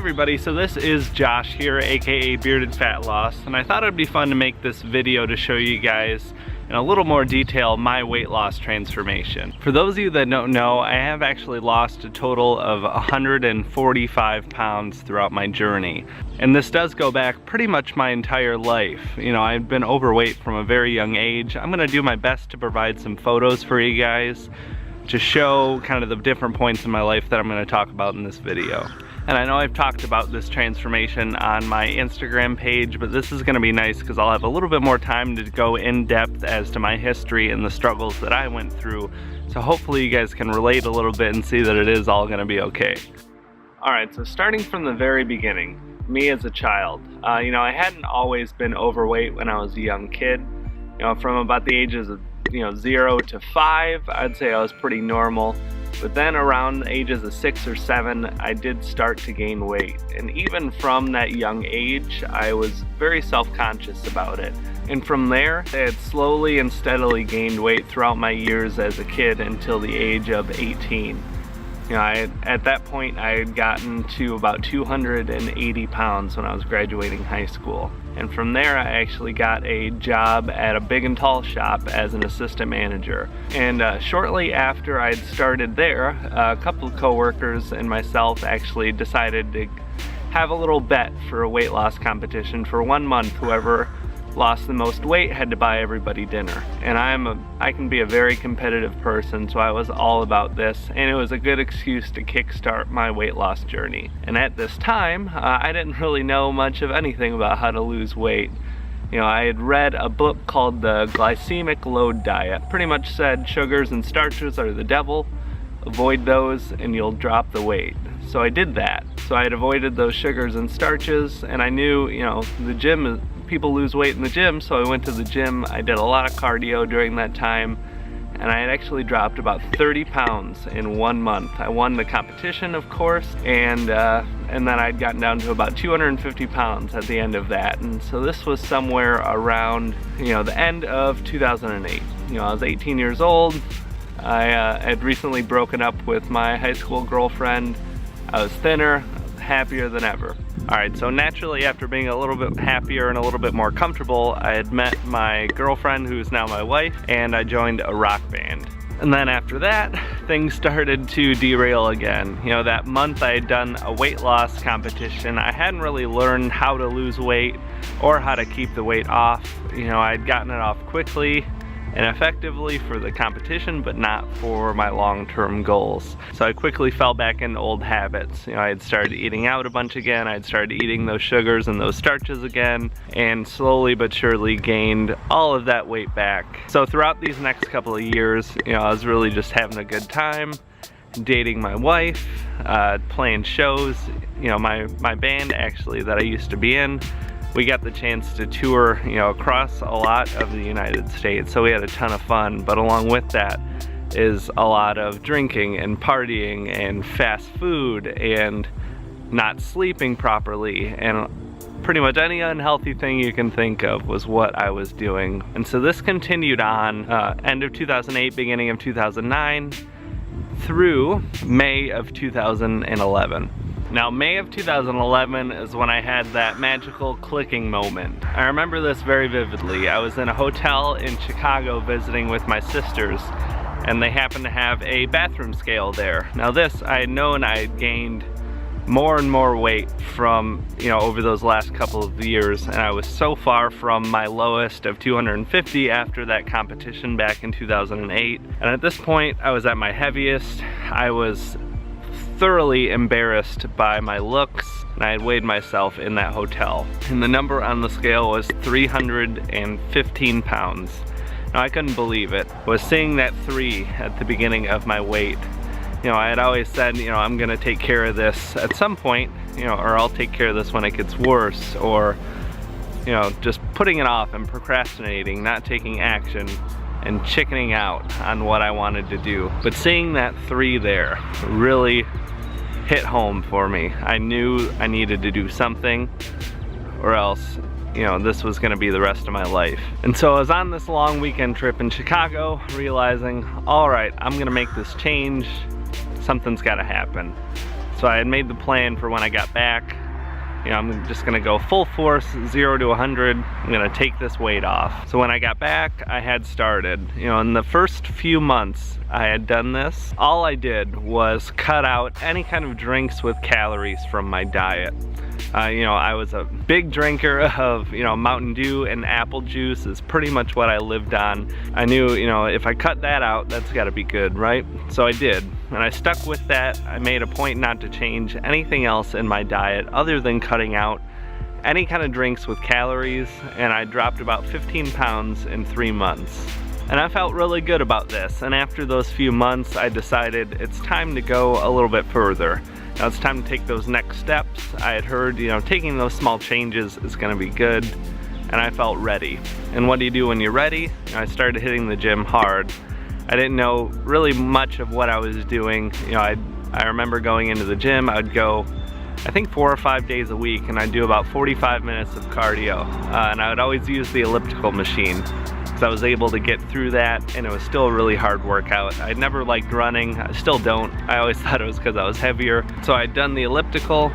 everybody, so this is Josh here, aka Bearded Fat Loss, and I thought it'd be fun to make this video to show you guys in a little more detail my weight loss transformation. For those of you that don't know, I have actually lost a total of 145 pounds throughout my journey. And this does go back pretty much my entire life. You know, I've been overweight from a very young age. I'm gonna do my best to provide some photos for you guys to show kind of the different points in my life that I'm gonna talk about in this video. And I know I've talked about this transformation on my Instagram page, but this is gonna be nice because I'll have a little bit more time to go in depth as to my history and the struggles that I went through. So hopefully you guys can relate a little bit and see that it is all gonna be okay. All right, so starting from the very beginning, me as a child, you know, I hadn't always been overweight when I was a young kid. You know, from about the ages of 0 to 5, I'd say I was pretty normal. But then around the ages of 6 or 7, I did start to gain weight. And even from that young age, I was very self-conscious about it. And from there, I had slowly and steadily gained weight throughout my years as a kid until the age of 18. You know, at that point, I had gotten to about 280 pounds when I was graduating high school. And from there, I actually got a job at a big and tall shop as an assistant manager. And shortly after I'd started there, a couple of coworkers and myself actually decided to have a little bet for a weight loss competition. For 1 month, whoever lost the most weight had to buy everybody dinner. And I can be a very competitive person, so I was all about this, and it was a good excuse to kickstart my weight loss journey. And at this time, I didn't really know much of anything about how to lose weight. You know, I had read a book called The Glycemic Load Diet. Pretty much said sugars and starches are the devil, avoid those and you'll drop the weight. So I did that. So I had avoided those sugars and starches, and I knew, you know, the gym, people lose weight in the gym, so I went to the gym. I did a lot of cardio during that time, and I had actually dropped about 30 pounds in 1 month. I won the competition, of course, and then I'd gotten down to about 250 pounds at the end of that. And so this was somewhere around, you know, the end of 2008. You know, I was 18 years old. I had recently broken up with my high school girlfriend. I was thinner, happier than ever. All right, so naturally after being a little bit happier and a little bit more comfortable, I had met my girlfriend, who is now my wife, and I joined a rock band. And then after that, things started to derail again. You know, that month I had done a weight loss competition. I hadn't really learned how to lose weight or how to keep the weight off. You know, I'd gotten it off quickly and effectively for the competition, but not for my long-term goals. So I quickly fell back into old habits. You know, I had started eating out a bunch again. I had started eating those sugars and those starches again, and slowly but surely gained all of that weight back. So throughout these next couple of years, you know, I was really just having a good time, dating my wife, playing shows. You know, my band actually that I used to be in, we got the chance to tour, you know, across a lot of the United States, so we had a ton of fun. But along with that is a lot of drinking and partying and fast food and not sleeping properly, and pretty much any unhealthy thing you can think of was what I was doing. And so this continued on end of 2008, beginning of 2009, through May of 2011. Now, May of 2011 is when I had that magical clicking moment. I remember this very vividly. I was in a hotel in Chicago visiting with my sisters, and they happened to have a bathroom scale there. Now this, I had known I had gained more and more weight from, you know, over those last couple of years, and I was so far from my lowest of 250 after that competition back in 2008. And at this point, I was at my heaviest. I was thoroughly embarrassed by my looks, and I had weighed myself in that hotel. And the number on the scale was 315 pounds. Now, I couldn't believe it. I was seeing that 3 at the beginning of my weight. You know, I had always said, you know, I'm gonna take care of this at some point, you know, or I'll take care of this when it gets worse, or, you know, just putting it off and procrastinating, not taking action, and chickening out on what I wanted to do. But seeing that 3 there really hit home for me. I knew I needed to do something, or else, you know, this was gonna be the rest of my life. And so I was on this long weekend trip in Chicago, realizing, all right, I'm gonna make this change. Something's gotta happen. So So I had made the plan for when I got back, you know, I'm just gonna go full force, 0 to 100. I'm gonna take this weight off. So when I got back, I had started. You know, in the first few months I had done this, all I did was cut out any kind of drinks with calories from my diet. You know, I was a big drinker of, you know, Mountain Dew and apple juice is pretty much what I lived on. I knew, you know, if I cut that out, that's gotta be good, right? So I did, and I stuck with that. I made a point not to change anything else in my diet other than cutting out any kind of drinks with calories, and I dropped about 15 pounds in 3 months. And I felt really good about this, and after those few months, I decided it's time to go a little bit further. Now it's time to take those next steps. I had heard, you know, taking those small changes is gonna be good, and I felt ready. And what do you do when you're ready? You know, I started hitting the gym hard. I didn't know really much of what I was doing. You know, I remember going into the gym, I would go, I think 4 or 5 days a week, and I'd do about 45 minutes of cardio. And I would always use the elliptical machine, because I was able to get through that, and it was still a really hard workout. I'd never liked running, I still don't. I always thought it was because I was heavier. So I'd done the elliptical.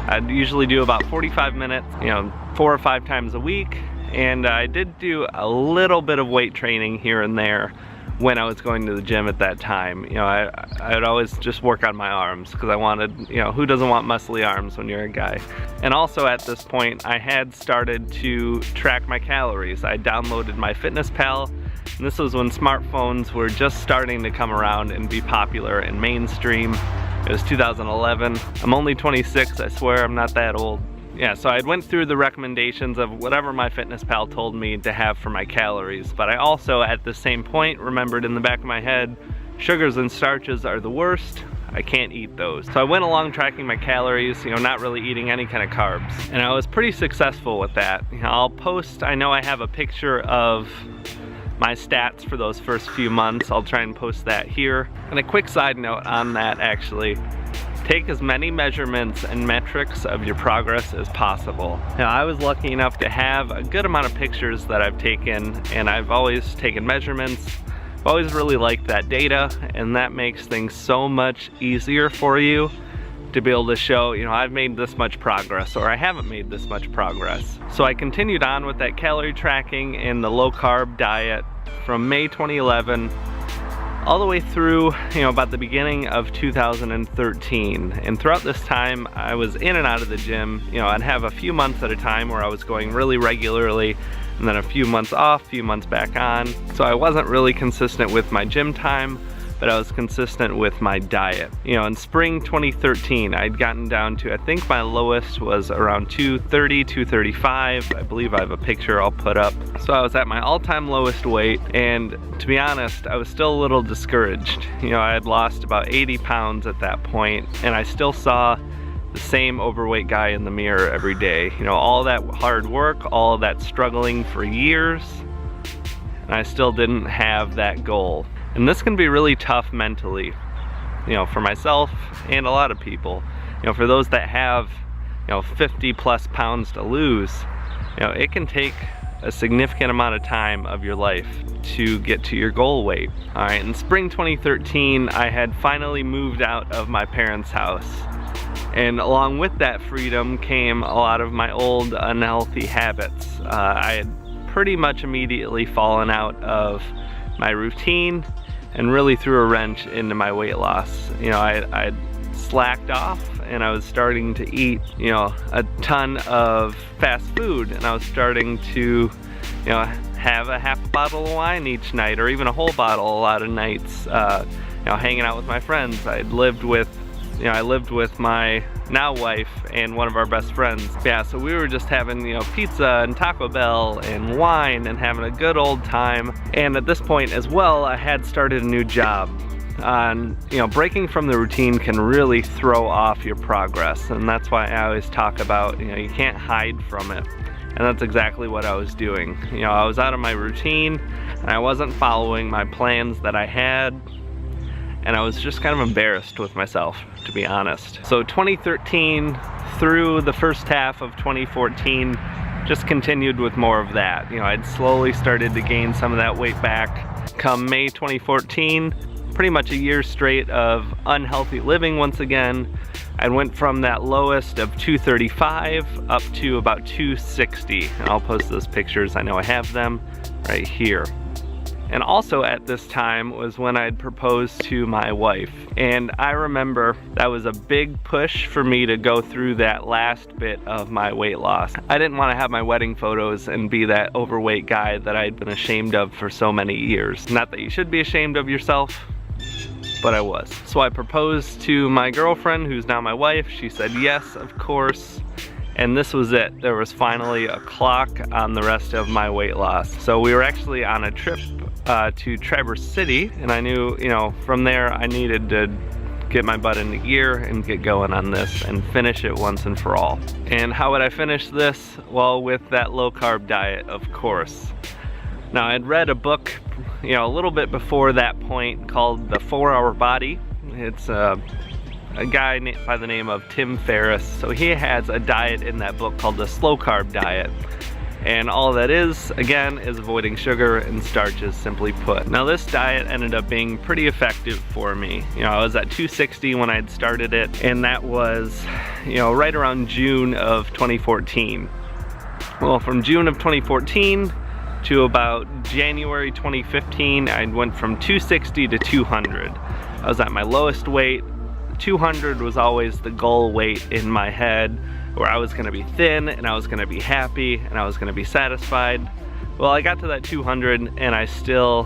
I'd usually do about 45 minutes, you know, 4 or 5 times a week. And I did do a little bit of weight training here and there when I was going to the gym at that time. You know, I would always just work on my arms because I wanted, you know, who doesn't want muscly arms when you're a guy? And also at this point, I had started to track my calories. I downloaded MyFitnessPal, and this was when smartphones were just starting to come around and be popular and mainstream. It was 2011. I'm only 26, I swear I'm not that old. Yeah, so I went through the recommendations of whatever MyFitnessPal told me to have for my calories, but I also at the same point remembered in the back of my head, sugars and starches are the worst. I can't eat those. So I went along tracking my calories, you know, not really eating any kind of carbs. And I was pretty successful with that. You know, I'll post, I know I have a picture of my stats for those first few months. I'll try and post that here. And a quick side note on that actually, take as many measurements and metrics of your progress as possible. Now, I was lucky enough to have a good amount of pictures that I've taken, and I've always taken measurements. I've always really liked that data, and that makes things so much easier for you to be able to show, you know, I've made this much progress or I haven't made this much progress. So I continued on with that calorie tracking and the low carb diet from May 2011 all the way through, you know, about the beginning of 2013. And throughout this time, I was in and out of the gym. You know, I'd have a few months at a time where I was going really regularly, and then a few months off, few months back on. So I wasn't really consistent with my gym time, but I was consistent with my diet. You know, in spring 2013, I'd gotten down to, I think my lowest was around 230, 235. I believe I have a picture I'll put up. So I was at my all-time lowest weight, and to be honest, I was still a little discouraged. You know, I had lost about 80 pounds at that point, and I still saw the same overweight guy in the mirror every day. You know, all that hard work, all that struggling for years, and I still didn't have that goal. And this can be really tough mentally, you know, for myself and a lot of people. You know, for those that have, you know, 50 plus pounds to lose, you know, it can take a significant amount of time of your life to get to your goal weight. All right, in spring 2013, I had finally moved out of my parents' house. And along with that freedom came a lot of my old unhealthy habits. I had pretty much immediately fallen out of my routine and really threw a wrench into my weight loss. You know, I'd slacked off, and I was starting to eat, you know, a ton of fast food, and I was starting to, you know, have a half bottle of wine each night, or even a whole bottle a lot of nights, you know, hanging out with my friends. I lived with my now wife and one of our best friends. Yeah, so we were just having, you know, pizza and Taco Bell and wine and having a good old time. And at this point as well, I had started a new job. You know, breaking from the routine can really throw off your progress, and that's why I always talk about, you know, you can't hide from it. And that's exactly what I was doing. You know, I was out of my routine, and I wasn't following my plans that I had, and I was just kind of embarrassed with myself, to be honest. So 2013 through the first half of 2014 just continued with more of that. You know, I'd slowly started to gain some of that weight back. Come May 2014, pretty much a year straight of unhealthy living once again, I went from that lowest of 235 up to about 260. And I'll post those pictures, I know I have them right here. And also at this time was when I'd proposed to my wife. And I remember that was a big push for me to go through that last bit of my weight loss. I didn't want to have my wedding photos and be that overweight guy that I'd been ashamed of for so many years. Not that you should be ashamed of yourself, but I was. So I proposed to my girlfriend, who's now my wife. She said yes, of course. And this was it. There was finally a clock on the rest of my weight loss. So we were actually on a trip to Traverse City, and I knew, you know, from there I needed to get my butt into gear and get going on this and finish it once and for all. And how would I finish this? Well, with that low carb diet, of course. Now, I'd read a book, you know, a little bit before that point called The 4-Hour Body. It's a guy by the name of Tim Ferriss. So he has a diet in that book called the slow carb diet. And all that is, again, is avoiding sugar and starches, simply put. Now, this diet ended up being pretty effective for me. You know, I was at 260 when I'd started it, and that was, you know, right around June of 2014. Well, from June of 2014 to about January 2015, I went from 260 to 200. I was at my lowest weight. 200 was always the goal weight in my head, where I was gonna be thin and I was gonna be happy and I was gonna be satisfied. Well, I got to that 200 and I still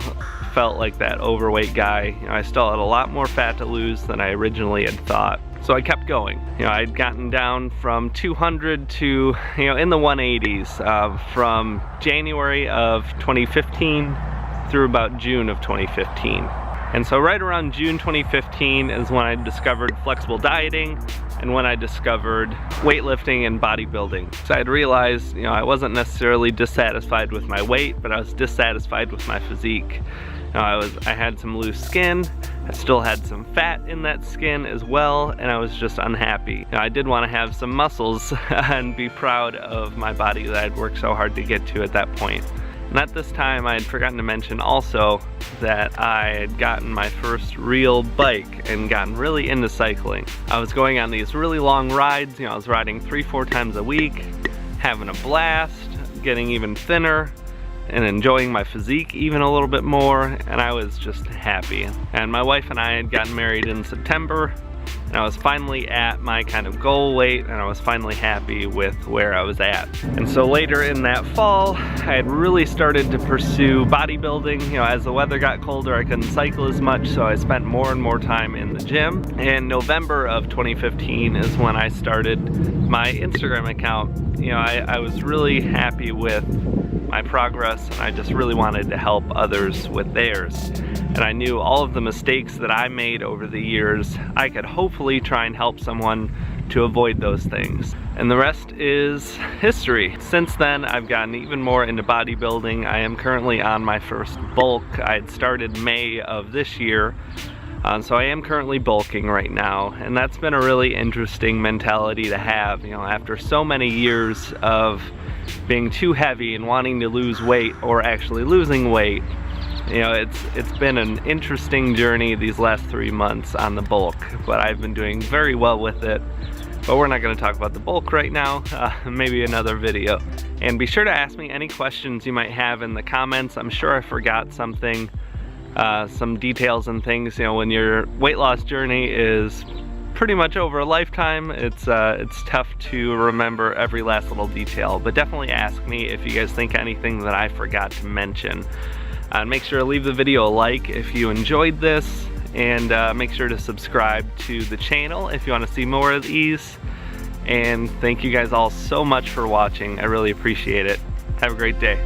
felt like that overweight guy. You know, I still had a lot more fat to lose than I originally had thought. So I kept going. You know, I'd gotten down from 200 to, you know, in the 180s from January of 2015 through about June of 2015. And so right around June 2015 is when I discovered flexible dieting and when I discovered weightlifting and bodybuilding. So I'd realized, you know, I wasn't necessarily dissatisfied with my weight, but I was dissatisfied with my physique. You know, I had some loose skin, I still had some fat in that skin as well, and I was just unhappy. You know, I did want to have some muscles and be proud of my body that I'd worked so hard to get to at that point. And at this time, I had forgotten to mention also that I had gotten my first real bike and gotten really into cycling. I was going on these really long rides. You know, I was riding 3-4 times a week, having a blast, getting even thinner, and enjoying my physique even a little bit more, and I was just happy. And my wife and I had gotten married in September, and I was finally at my kind of goal weight, and I was finally happy with where I was at. And so later in that fall, I had really started to pursue bodybuilding. You know, as the weather got colder, I couldn't cycle as much, so I spent more and more time in the gym. And November of 2015 is when I started my Instagram account. You know, I was really happy with my progress, and I just really wanted to help others with theirs. And I knew all of the mistakes that I made over the years, I could hopefully try and help someone to avoid those things. And the rest is history. Since then, I've gotten even more into bodybuilding. I am currently on my first bulk. I had started May of this year. So I am currently bulking right now, and that's been a really interesting mentality to have. You know, after so many years of being too heavy and wanting to lose weight or actually losing weight, you know, it's been an interesting journey these last 3 months on the bulk, but I've been doing very well with it. But we're not going to talk about the bulk right now, maybe another video. And be sure to ask me any questions you might have in the comments. I'm sure I forgot something, some details and things. You know, when your weight loss journey is pretty much over a lifetime, it's tough to remember every last little detail. But definitely ask me if you guys think anything that I forgot to mention. And make sure to leave the video a like if you enjoyed this, and make sure to subscribe to the channel if you want to see more of these. And thank you guys all so much for watching. I really appreciate it. Have a great day.